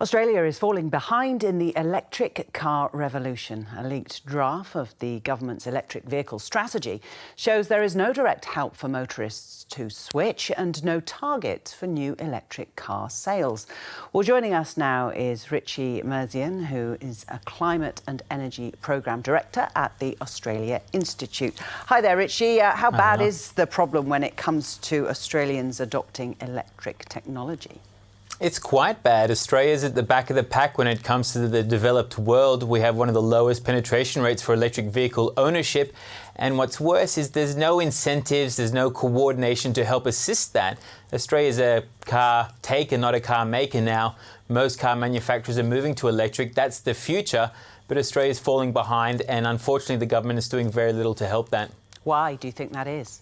Australia is falling behind in the electric car revolution. A leaked draft of the government's electric vehicle strategy shows there is no direct help for motorists to switch and no target for new electric car sales. Well, joining us now is Richie Merzian, who is a Climate and Energy Programme Director at the Australia Institute. Hi there, Richie. How bad is the problem when it comes to Australians adopting electric technology? It's quite bad. Australia's at the back of the pack when it comes to the developed world. We have one of the lowest penetration rates for electric vehicle ownership. And what's worse is there's no incentives, there's no coordination to help assist that. Australia's a car taker, not a car maker now. Most car manufacturers are moving to electric. That's the future. But Australia's falling behind, and unfortunately the government is doing very little to help that. Why do you think that is?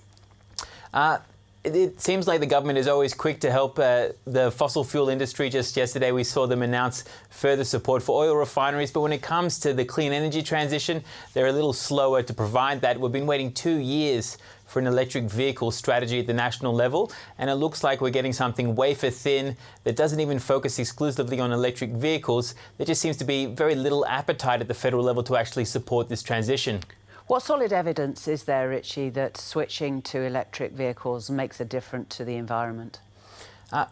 It seems like the government is always quick to help the fossil fuel industry. Just yesterday we saw them announce further support for oil refineries, but when it comes to the clean energy transition, they're a little slower to provide that. We've been waiting 2 years for an electric vehicle strategy at the national level, and it looks like we're getting something wafer-thin that doesn't even focus exclusively on electric vehicles. There just seems to be very little appetite at the federal level to actually support this transition. What solid evidence is there, Richie, that switching to electric vehicles makes a difference to the environment?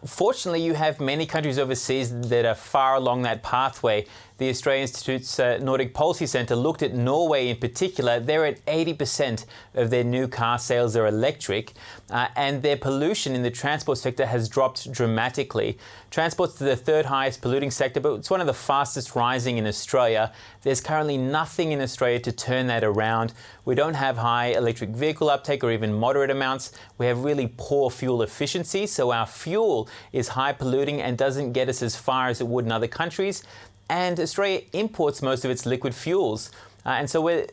Fortunately, you have many countries overseas that are far along that pathway. The Australia Institute's Nordic Policy Centre looked at Norway in particular. They're at 80% of their new car sales are electric, and their pollution in the transport sector has dropped dramatically. Transport's the third highest polluting sector, but it's one of the fastest rising in Australia. There's currently nothing in Australia to turn that around. We don't have high electric vehicle uptake or even moderate amounts. We have really poor fuel efficiency, so our fuel is high polluting and doesn't get us as far as it would in other countries. And Australia imports most of its liquid fuels. And so we're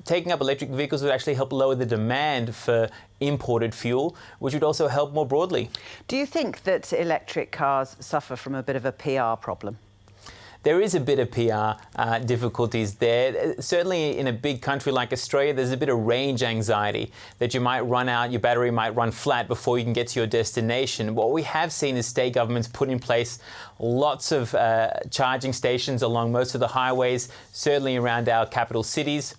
taking up electric vehicles would actually help lower the demand for imported fuel, which would also help more broadly. Do you think that electric cars suffer from a bit of a PR problem? There is a bit of PR difficulties there. Certainly in a big country like Australia, there's a bit of range anxiety that you might run out, your battery might run flat before you can get to your destination. What we have seen is state governments put in place lots of charging stations along most of the highways, certainly around our capital cities.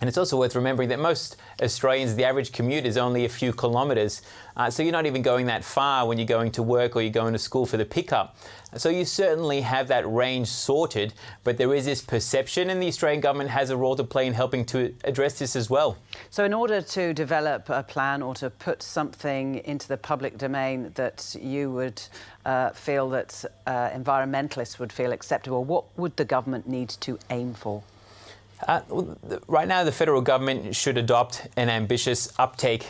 And it's also worth remembering that most Australians, the average commute is only a few kilometres. So you're not even going that far when you're going to work or you're going to school for the pickup. So you certainly have that range sorted, but there is this perception, and the Australian government has a role to play in helping to address this as well. So in order to develop a plan or to put something into the public domain that you would feel that environmentalists would feel acceptable, what would the government need to aim for? Right now, the federal government should adopt an ambitious uptake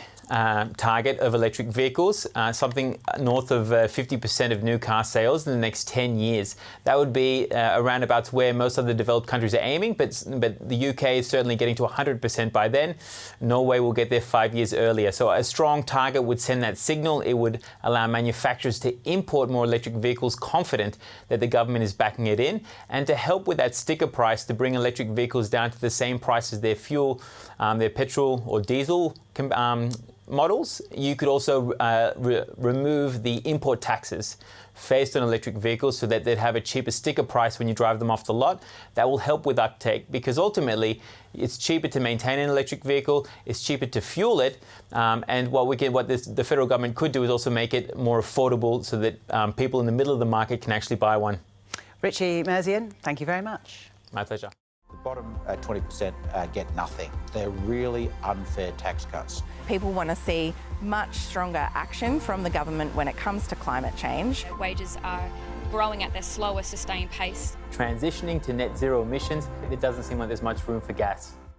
target of electric vehicles, something north of 50% of new car sales in the next 10 years. That would be around about where most of the developed countries are aiming, but the UK is certainly getting to 100% by then. Norway will get there 5 years earlier. So a strong target would send that signal. It would allow manufacturers to import more electric vehicles confident that the government is backing it in, and to help with that sticker price to bring electric vehicles down to the same price as their fuel, their petrol or diesel models. You could also remove the import taxes faced on electric vehicles so that they'd have a cheaper sticker price when you drive them off the lot. That will help with uptake, because ultimately it's cheaper to maintain an electric vehicle, it's cheaper to fuel it, and the federal government could do is also make it more affordable so that people in the middle of the market can actually buy one. Richie Merzian, thank you very much. My pleasure. The bottom 20% get nothing. They're really unfair tax cuts. People want to see much stronger action from the government when it comes to climate change. Wages are growing at their slower, sustained pace. Transitioning to net zero emissions, it doesn't seem like there's much room for gas.